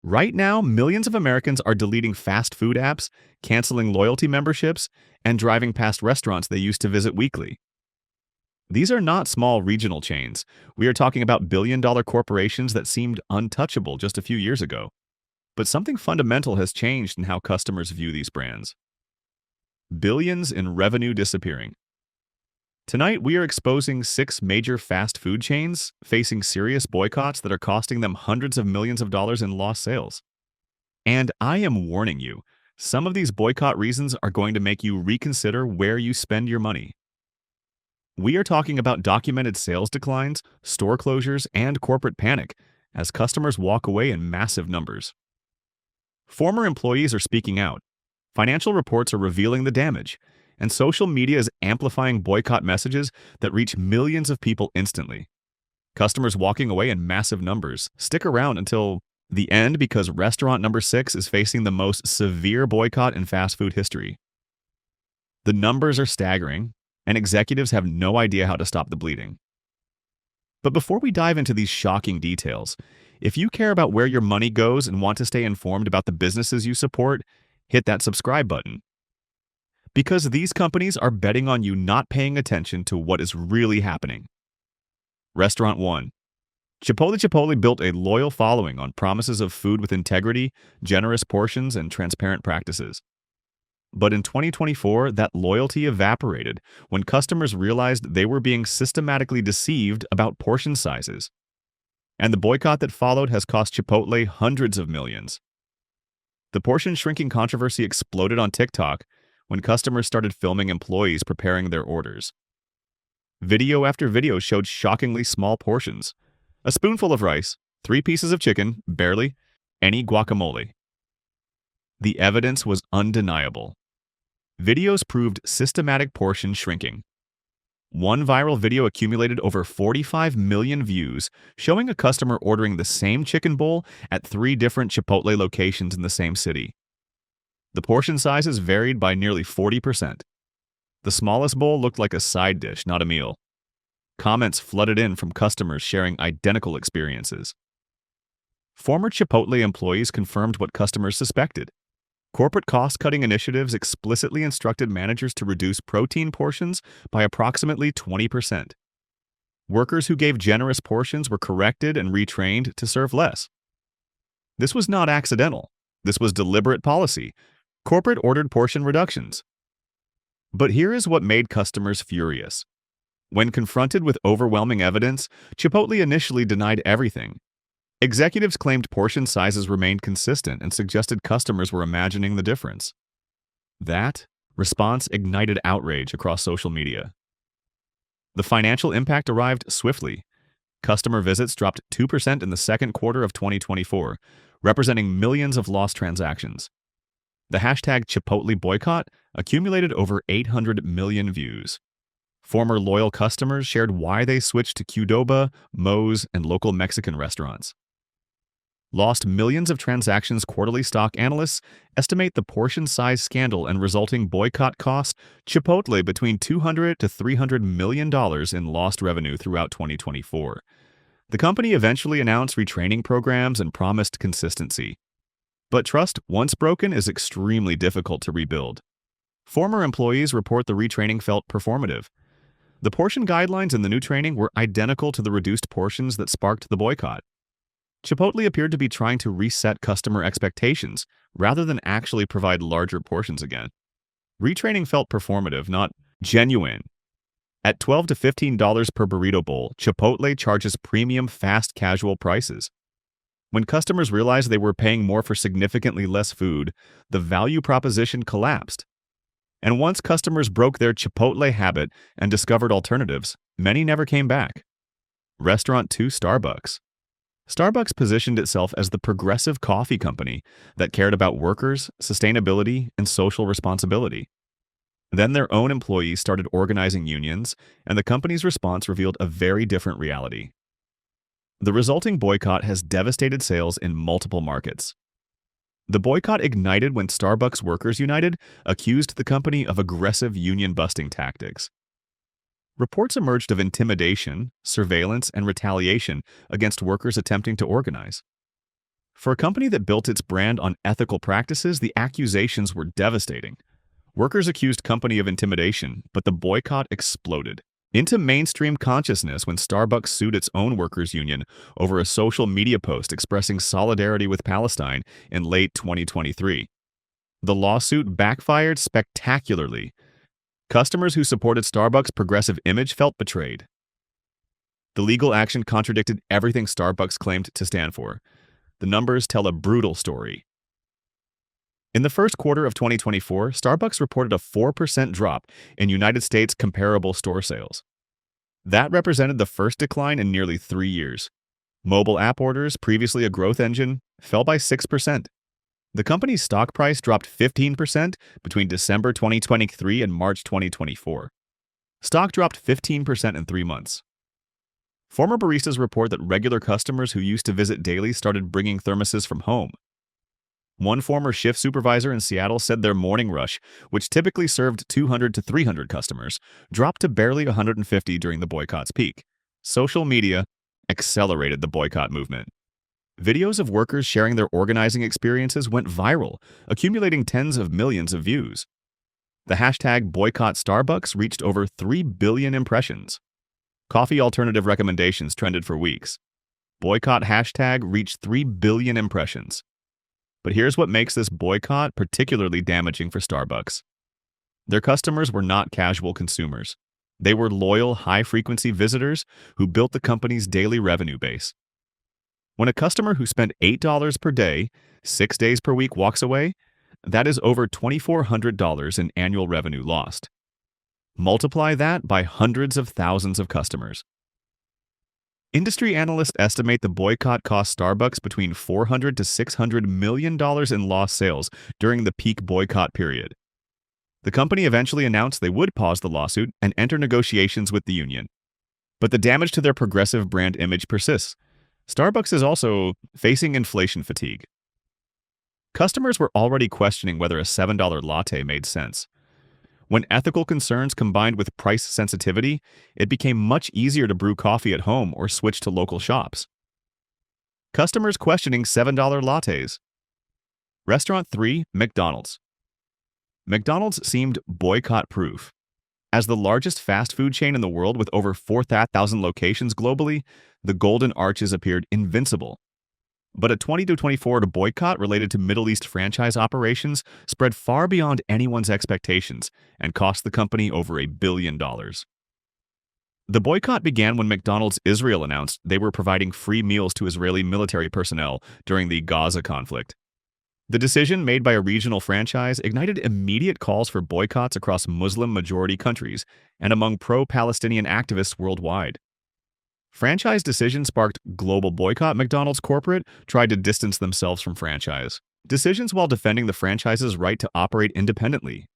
Right now, millions of Americans are deleting fast food apps, canceling loyalty memberships, and driving past restaurants they used to visit weekly. These are not small regional chains. We are talking about billion-dollar corporations that seemed untouchable just a few years ago. But something fundamental has changed in how customers view these brands. Billions in revenue disappearing. Tonight, we are exposing 6 major fast food chains facing serious boycotts that are costing them hundreds of millions of dollars in lost sales. And I am warning you, some of these boycott reasons are going to make you reconsider where you spend your money. We are talking about documented sales declines, store closures, and corporate panic as customers walk away in massive numbers. Former employees are speaking out. Financial reports are revealing the damage, and social media is amplifying boycott messages that reach millions of people instantly. Customers walking away in massive numbers stick around until the end because restaurant number 6 is facing the most severe boycott in fast food history. The numbers are staggering, and executives have no idea how to stop the bleeding. But before we dive into these shocking details, if you care about where your money goes and want to stay informed about the businesses you support, hit that subscribe button. Because these companies are betting on you not paying attention to what is really happening. Restaurant 1. Chipotle built a loyal following on promises of food with integrity, generous portions, and transparent practices. But in 2024, that loyalty evaporated when customers realized they were being systematically deceived about portion sizes. And the boycott that followed has cost Chipotle hundreds of millions. The portion shrinking controversy exploded on TikTok when customers started filming employees preparing their orders. Video after video showed shockingly small portions. A spoonful of rice, 3 pieces of chicken, barely any guacamole. The evidence was undeniable. Videos proved systematic portion shrinking. One viral video accumulated over 45 million views, showing a customer ordering the same chicken bowl at 3 different Chipotle locations in the same city. The portion sizes varied by nearly 40%. The smallest bowl looked like a side dish, not a meal. Comments flooded in from customers sharing identical experiences. Former Chipotle employees confirmed what customers suspected. Corporate cost-cutting initiatives explicitly instructed managers to reduce protein portions by approximately 20%. Workers who gave generous portions were corrected and retrained to serve less. This was not accidental. This was deliberate policy. Corporate ordered portion reductions. But here is what made customers furious. When confronted with overwhelming evidence, Chipotle initially denied everything. Executives claimed portion sizes remained consistent and suggested customers were imagining the difference. That response ignited outrage across social media. The financial impact arrived swiftly. Customer visits dropped 2% in the second quarter of 2024, representing millions of lost transactions. The hashtag Chipotle boycott accumulated over 800 million views. Former loyal customers shared why they switched to Qdoba, Moe's, and local Mexican restaurants. Lost millions of transactions. Quarterly stock analysts estimate the portion size scandal and resulting boycott cost Chipotle between $200 to $300 million in lost revenue throughout 2024. The company eventually announced retraining programs and promised consistency. But trust, once broken, is extremely difficult to rebuild. Former employees report the retraining felt performative. The portion guidelines in the new training were identical to the reduced portions that sparked the boycott. Chipotle appeared to be trying to reset customer expectations rather than actually provide larger portions again. Retraining felt performative, not genuine. At $12 to $15 per burrito bowl, Chipotle charges premium fast casual prices. When customers realized they were paying more for significantly less food, the value proposition collapsed. And once customers broke their Chipotle habit and discovered alternatives, many never came back. Restaurant 2. Starbucks. Starbucks positioned itself as the progressive coffee company that cared about workers, sustainability, and social responsibility. Then their own employees started organizing unions, and the company's response revealed a very different reality. The resulting boycott has devastated sales in multiple markets. The boycott ignited when Starbucks Workers United accused the company of aggressive union-busting tactics. Reports emerged of intimidation, surveillance, and retaliation against workers attempting to organize. For a company that built its brand on ethical practices, the accusations were devastating. Workers accused company of intimidation, but the boycott exploded into mainstream consciousness when Starbucks sued its own workers' union over a social media post expressing solidarity with Palestine in late 2023. The lawsuit backfired spectacularly. Customers who supported Starbucks' progressive image felt betrayed. The legal action contradicted everything Starbucks claimed to stand for. The numbers tell a brutal story. In the first quarter of 2024, Starbucks reported a 4% drop in United States comparable store sales. That represented the first decline in nearly 3 years. Mobile app orders, previously a growth engine, fell by 6%. The company's stock price dropped 15% between December 2023 and March 2024. Stock dropped 15% in 3 months. Former baristas report that regular customers who used to visit daily started bringing thermoses from home. One former shift supervisor in Seattle said their morning rush, which typically served 200 to 300 customers, dropped to barely 150 during the boycott's peak. Social media accelerated the boycott movement. Videos of workers sharing their organizing experiences went viral, accumulating tens of millions of views. The hashtag Boycott Starbucks reached over 3 billion impressions. Coffee alternative recommendations trended for weeks. Boycott hashtag reached 3 billion impressions. But here's what makes this boycott particularly damaging for Starbucks. Their customers were not casual consumers. They were loyal, high-frequency visitors who built the company's daily revenue base. When a customer who spent $8 per day, 6 days per week walks away, that is over $2,400 in annual revenue lost. Multiply that by hundreds of thousands of customers. Industry analysts estimate the boycott cost Starbucks between $400 to $600 million in lost sales during the peak boycott period. The company eventually announced they would pause the lawsuit and enter negotiations with the union. But the damage to their progressive brand image persists. Starbucks is also facing inflation fatigue. Customers were already questioning whether a $7 latte made sense. When ethical concerns combined with price sensitivity, it became much easier to brew coffee at home or switch to local shops. Customers questioning $7 lattes. Restaurant 3, McDonald's. McDonald's seemed boycott-proof. As the largest fast food chain in the world with over 4,000 locations globally, the Golden Arches appeared invincible. But a 2024 boycott related to Middle East franchise operations spread far beyond anyone's expectations and cost the company over $1 billion. The boycott began when McDonald's Israel announced they were providing free meals to Israeli military personnel during the Gaza conflict. The decision made by a regional franchise ignited immediate calls for boycotts across Muslim-majority countries and among pro-Palestinian activists worldwide. Franchise decision sparked global boycott. McDonald's corporate tried to distance themselves from franchise decisions while defending the franchise's right to operate independently.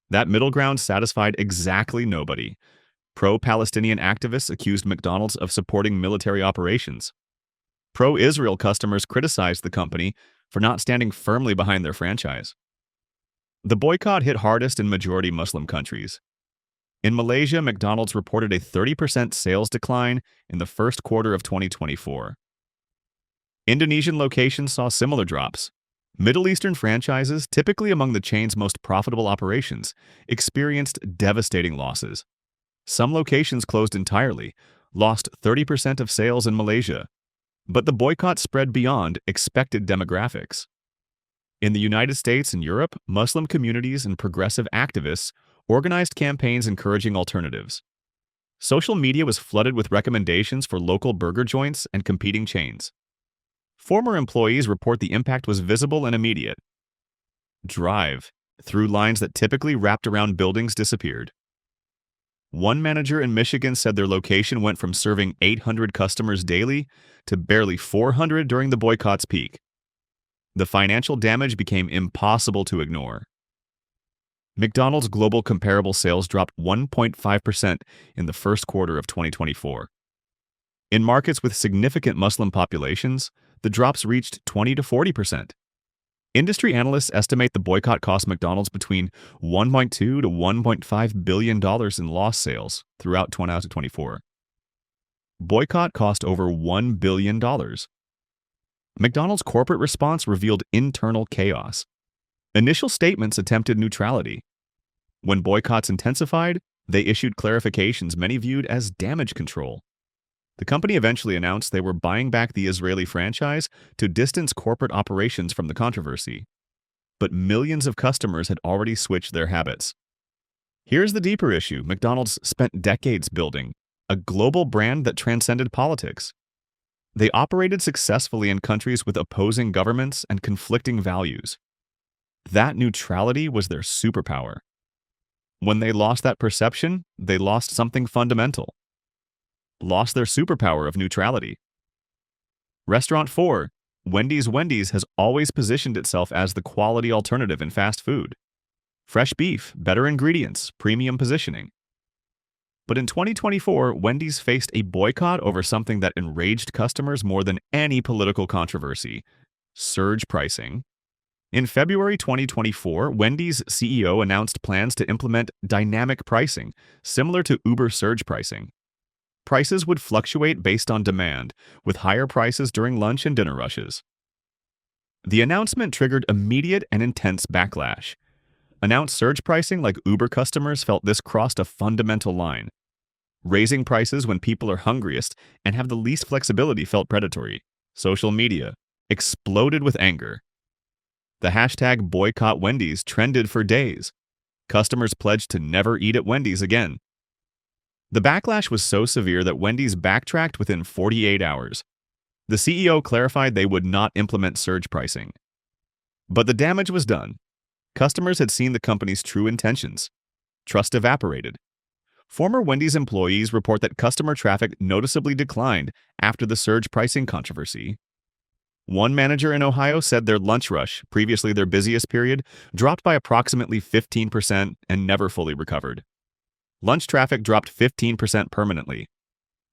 That middle ground satisfied exactly nobody. Pro-Palestinian activists accused McDonald's of supporting military operations. Pro-Israel customers criticized the company for not standing firmly behind their franchise. The boycott hit hardest in majority Muslim countries. In Malaysia, McDonald's reported a 30% sales decline in the first quarter of 2024. Indonesian locations saw similar drops. Middle Eastern franchises, typically among the chain's most profitable operations, experienced devastating losses. Some locations closed entirely, lost 30% of sales in Malaysia. But the boycott spread beyond expected demographics. In the United States and Europe, Muslim communities and progressive activists organized campaigns encouraging alternatives. Social media was flooded with recommendations for local burger joints and competing chains. Former employees report the impact was visible and immediate. Drive through lines that typically wrapped around buildings disappeared. One manager in Michigan said their location went from serving 800 customers daily to barely 400 during the boycott's peak. The financial damage became impossible to ignore. McDonald's global comparable sales dropped 1.5% in the first quarter of 2024. In markets with significant Muslim populations, the drops reached 20 to 40%. Industry analysts estimate the boycott cost McDonald's between $1.2 to $1.5 billion in lost sales throughout 2024. Boycott cost over $1 billion. McDonald's corporate response revealed internal chaos. Initial statements attempted neutrality. When boycotts intensified, they issued clarifications many viewed as damage control. The company eventually announced they were buying back the Israeli franchise to distance corporate operations from the controversy. But millions of customers had already switched their habits. Here's the deeper issue McDonald's spent decades building: a global brand that transcended politics. They operated successfully in countries with opposing governments and conflicting values. That neutrality was their superpower. When they lost that perception, they lost something fundamental. Lost their superpower of neutrality. Restaurant 4, Wendy's has always positioned itself as the quality alternative in fast food. Fresh beef, better ingredients, premium positioning. But in 2024, Wendy's faced a boycott over something that enraged customers more than any political controversy: surge pricing. In February 2024, Wendy's CEO announced plans to implement dynamic pricing, similar to Uber surge pricing. Prices would fluctuate based on demand, with higher prices during lunch and dinner rushes. The announcement triggered immediate and intense backlash. Announced surge pricing like Uber customers felt this crossed a fundamental line. Raising prices when people are hungriest and have the least flexibility felt predatory. Social media exploded with anger. The hashtag boycott Wendy's trended for days. Customers pledged to never eat at Wendy's again. The backlash was so severe that Wendy's backtracked within 48 hours. The CEO clarified they would not implement surge pricing. But the damage was done. Customers had seen the company's true intentions. Trust evaporated. Former Wendy's employees report that customer traffic noticeably declined after the surge pricing controversy. One manager in Ohio said their lunch rush, previously their busiest period, dropped by approximately 15% and never fully recovered. Lunch traffic dropped 15% permanently.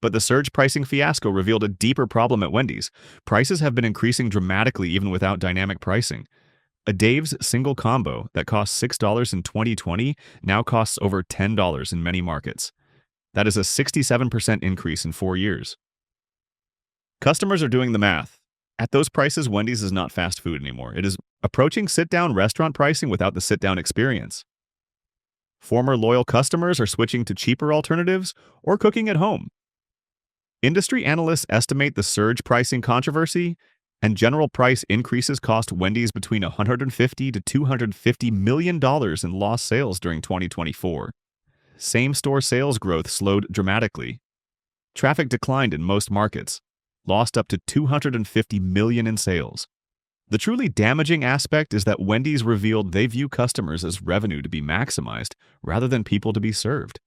But the surge pricing fiasco revealed a deeper problem at Wendy's. Prices have been increasing dramatically even without dynamic pricing. A Dave's single combo that cost $6 in 2020 now costs over $10 in many markets. That is a 67% increase in 4 years. Customers are doing the math. At those prices, Wendy's is not fast food anymore. It is approaching sit-down restaurant pricing without the sit-down experience. Former loyal customers are switching to cheaper alternatives or cooking at home. Industry analysts estimate the surge pricing controversy and general price increases cost Wendy's between $150 to $250 million in lost sales during 2024. Same-store sales growth slowed dramatically. Traffic declined in most markets, lost up to $250 million in sales. The truly damaging aspect is that Wendy's revealed they view customers as revenue to be maximized rather than people to be served.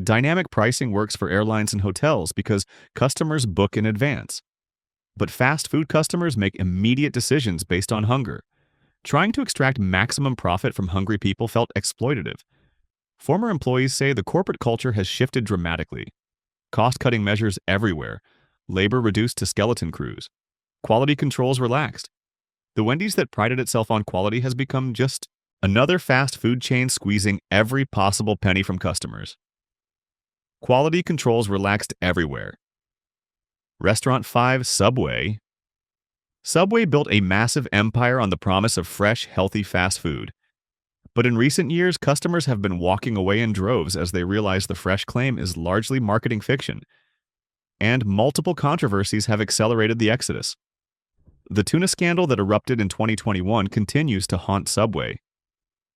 Dynamic pricing works for airlines and hotels because customers book in advance. But fast food customers make immediate decisions based on hunger. Trying to extract maximum profit from hungry people felt exploitative. Former employees say the corporate culture has shifted dramatically. Cost-cutting measures everywhere. Labor reduced to skeleton crews. Quality controls relaxed. The Wendy's that prided itself on quality has become just another fast food chain squeezing every possible penny from customers. Quality controls relaxed everywhere. Restaurant 5, Subway. Subway built a massive empire on the promise of fresh, healthy fast food. But in recent years, customers have been walking away in droves as they realize the fresh claim is largely marketing fiction. And multiple controversies have accelerated the exodus. The tuna scandal that erupted in 2021 continues to haunt Subway.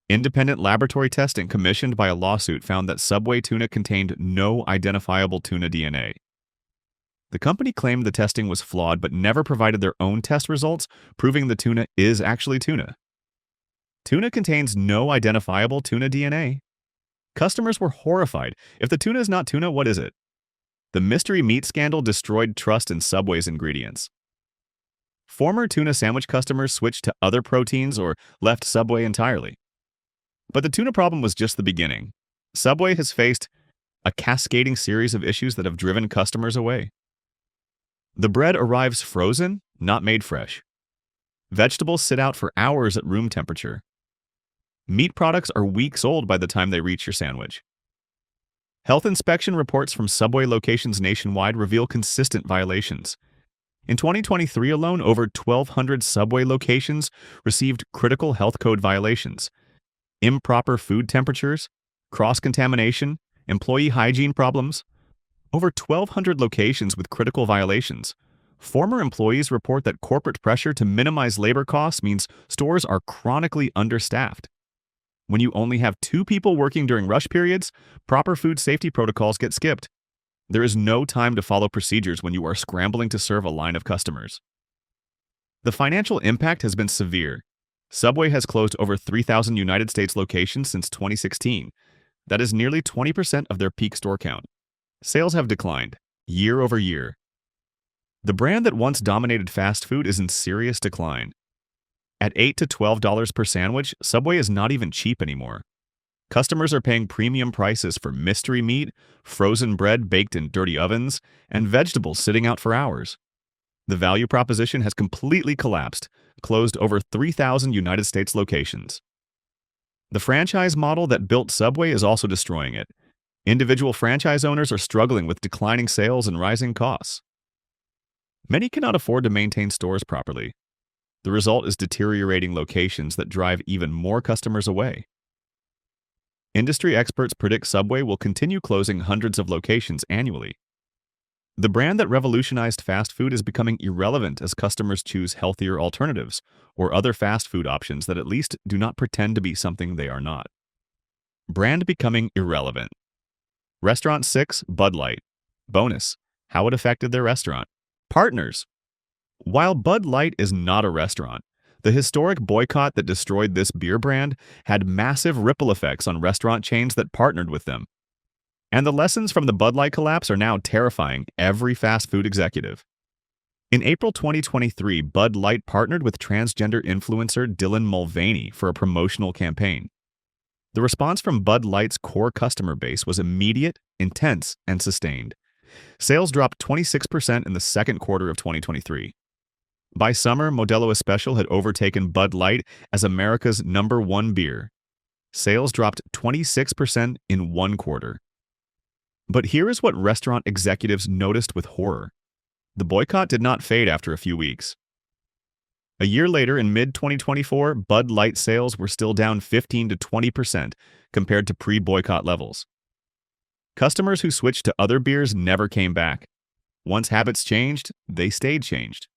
Independent laboratory testing commissioned by a lawsuit found that Subway tuna contained no identifiable tuna DNA. The company claimed the testing was flawed but never provided their own test results, proving the tuna is actually tuna. Tuna contains no identifiable tuna DNA. Customers were horrified. If the tuna is not tuna, what is it? The mystery meat scandal destroyed trust in Subway's ingredients. Former tuna sandwich customers switched to other proteins or left Subway entirely. But the tuna problem was just the beginning. Subway has faced a cascading series of issues that have driven customers away. The bread arrives frozen, not made fresh. Vegetables sit out for hours at room temperature. Meat products are weeks old by the time they reach your sandwich. Health inspection reports from Subway locations nationwide reveal consistent violations. In 2023 alone, over 1,200 Subway locations received critical health code violations, improper food temperatures, cross-contamination, employee hygiene problems. Over 1,200 locations with critical violations. Former employees report that corporate pressure to minimize labor costs means stores are chronically understaffed. When you only have 2 people working during rush periods, proper food safety protocols get skipped. There is no time to follow procedures when you are scrambling to serve a line of customers. The financial impact has been severe. Subway has closed over 3,000 United States locations since 2016. That is nearly 20% of their peak store count. Sales have declined, year over year. The brand that once dominated fast food is in serious decline. At $8 to $12 per sandwich, Subway is not even cheap anymore. Customers are paying premium prices for mystery meat, frozen bread baked in dirty ovens, and vegetables sitting out for hours. The value proposition has completely collapsed, closed over 3,000 United States locations. The franchise model that built Subway is also destroying it. Individual franchise owners are struggling with declining sales and rising costs. Many cannot afford to maintain stores properly. The result is deteriorating locations that drive even more customers away. Industry experts predict Subway will continue closing hundreds of locations annually. The brand that revolutionized fast food is becoming irrelevant as customers choose healthier alternatives or other fast food options that at least do not pretend to be something they are not. Brand becoming irrelevant. Restaurant 6, Bud Light. Bonus: how it affected their restaurant. Partners. While Bud Light is not a restaurant, the historic boycott that destroyed this beer brand had massive ripple effects on restaurant chains that partnered with them. And the lessons from the Bud Light collapse are now terrifying every fast food executive. In April 2023, Bud Light partnered with transgender influencer Dylan Mulvaney for a promotional campaign. The response from Bud Light's core customer base was immediate, intense, and sustained. Sales dropped 26% in the second quarter of 2023. By summer, Modelo Especial had overtaken Bud Light as America's #1 beer. Sales dropped 26% in one quarter. But here is what restaurant executives noticed with horror. The boycott did not fade after a few weeks. A year later, in mid-2024, Bud Light sales were still down 15 to 20% compared to pre-boycott levels. Customers who switched to other beers never came back. Once habits changed, they stayed changed.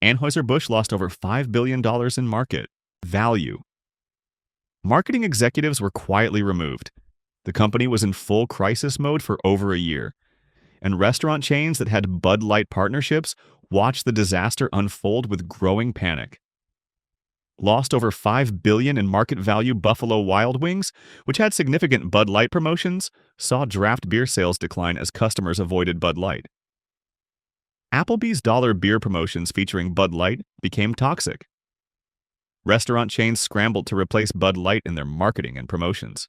Anheuser-Busch lost over $5 billion in market value. Marketing executives were quietly removed. The company was in full crisis mode for over a year, and restaurant chains that had Bud Light partnerships watched the disaster unfold with growing panic. Lost over $5 billion in market value, Buffalo Wild Wings, which had significant Bud Light promotions, saw draft beer sales decline as customers avoided Bud Light. Applebee's dollar beer promotions featuring Bud Light became toxic. Restaurant chains scrambled to replace Bud Light in their marketing and promotions.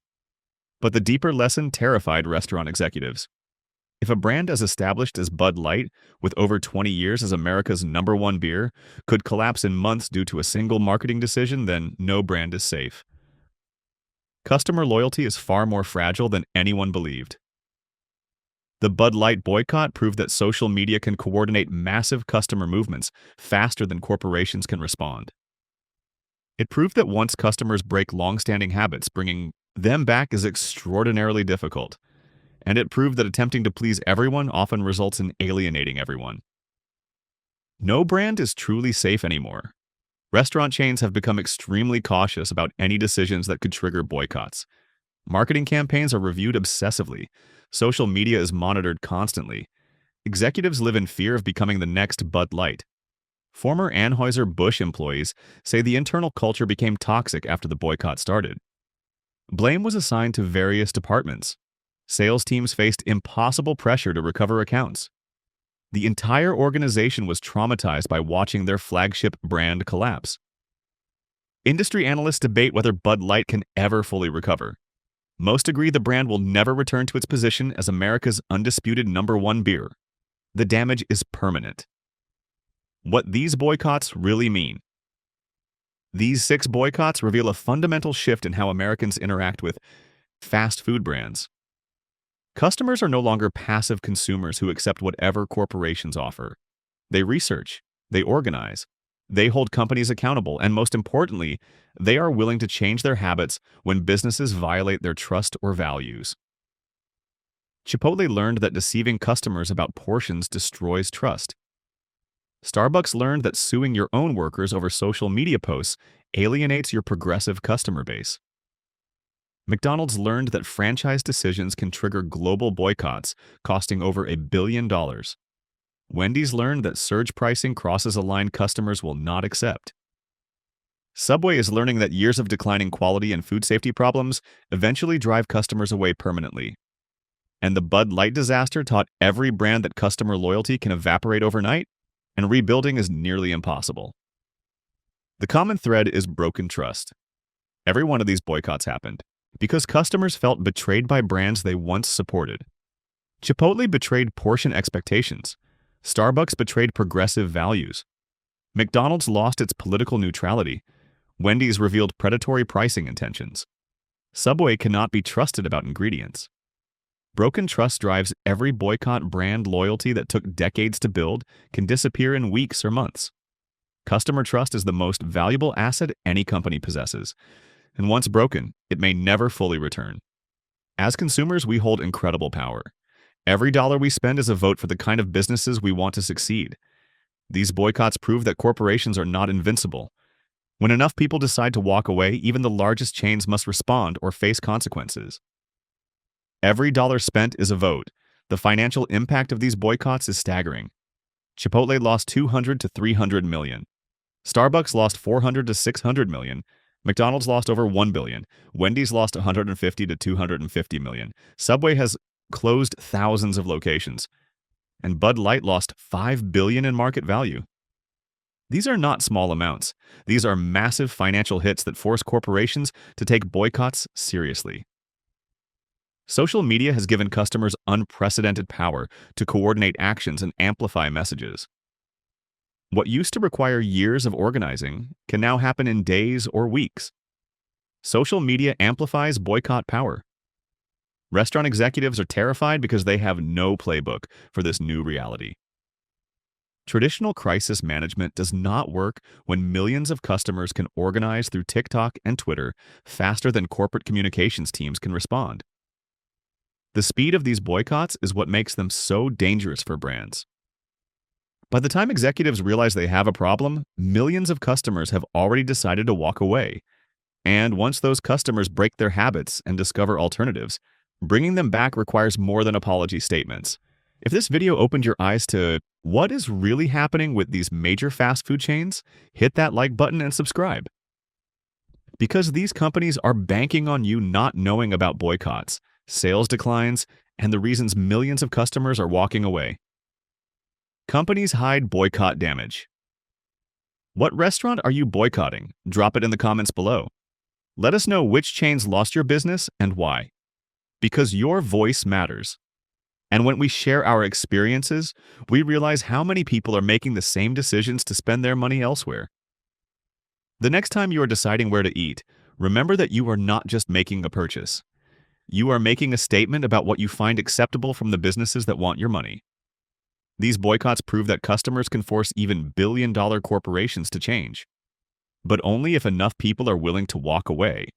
But the deeper lesson terrified restaurant executives. If a brand as established as Bud Light, with over 20 years as America's #1 beer, could collapse in months due to a single marketing decision, then no brand is safe. Customer loyalty is far more fragile than anyone believed. The Bud Light boycott proved that social media can coordinate massive customer movements faster than corporations can respond. It proved that once customers break long-standing habits, bringing them back is extraordinarily difficult. And it proved that attempting to please everyone often results in alienating everyone. No brand is truly safe anymore. Restaurant chains have become extremely cautious about any decisions that could trigger boycotts. Marketing campaigns are reviewed obsessively. Social media is monitored constantly. Executives live in fear of becoming the next Bud Light. Former Anheuser-Busch employees say the internal culture became toxic after the boycott started. Blame was assigned to various departments. Sales teams faced impossible pressure to recover accounts. The entire organization was traumatized by watching their flagship brand collapse. Industry analysts debate whether Bud Light can ever fully recover. Most agree the brand will never return to its position as America's undisputed #1 beer. The damage is permanent. What these boycotts really mean. These 6 boycotts reveal a fundamental shift in how Americans interact with fast food brands. Customers are no longer passive consumers who accept whatever corporations offer. They research, they organize, they hold companies accountable, and most importantly, they are willing to change their habits when businesses violate their trust or values. Chipotle learned that deceiving customers about portions destroys trust. Starbucks learned that suing your own workers over social media posts alienates your progressive customer base. McDonald's learned that franchise decisions can trigger global boycotts, costing over $1 billion. Wendy's learned that surge pricing crosses a line customers will not accept. Subway is learning that years of declining quality and food safety problems eventually drive customers away permanently. And the Bud Light disaster taught every brand that customer loyalty can evaporate overnight, and rebuilding is nearly impossible. The common thread is broken trust. Every one of these boycotts happened because customers felt betrayed by brands they once supported. Chipotle betrayed portion expectations. Starbucks betrayed progressive values. McDonald's lost its political neutrality. Wendy's revealed predatory pricing intentions. Subway cannot be trusted about ingredients. Broken trust drives every boycott. Brand loyalty that took decades to build can disappear in weeks or months. Customer trust is the most valuable asset any company possesses, and once broken, it may never fully return. As consumers, we hold incredible power. Every dollar we spend is a vote for the kind of businesses we want to succeed. These boycotts prove that corporations are not invincible. When enough people decide to walk away, even the largest chains must respond or face consequences. Every dollar spent is a vote. The financial impact of these boycotts is staggering. Chipotle lost $200 to $300 million. Starbucks lost $400 to $600 million. McDonald's lost over $1 billion. Wendy's lost $150 to $250 million. Subway has closed thousands of locations. And Bud Light lost $5 billion in market value. These are not small amounts. These are massive financial hits that force corporations to take boycotts seriously. Social media has given customers unprecedented power to coordinate actions and amplify messages. What used to require years of organizing can now happen in days or weeks. Social media amplifies boycott power. Restaurant executives are terrified because they have no playbook for this new reality. Traditional crisis management does not work when millions of customers can organize through TikTok and Twitter faster than corporate communications teams can respond. The speed of these boycotts is what makes them so dangerous for brands. By the time executives realize they have a problem, millions of customers have already decided to walk away. And once those customers break their habits and discover alternatives, bringing them back requires more than apology statements. If this video opened your eyes to what is really happening with these major fast food chains, hit that like button and subscribe. Because these companies are banking on you not knowing about boycotts, sales declines, and the reasons millions of customers are walking away. Companies hide boycott damage. What restaurant are you boycotting? Drop it in the comments below. Let us know which chains lost your business and why. Because your voice matters. And when we share our experiences, we realize how many people are making the same decisions to spend their money elsewhere. The next time you are deciding where to eat, remember that you are not just making a purchase. You are making a statement about what you find acceptable from the businesses that want your money. These boycotts prove that customers can force even billion-dollar corporations to change. But only if enough people are willing to walk away.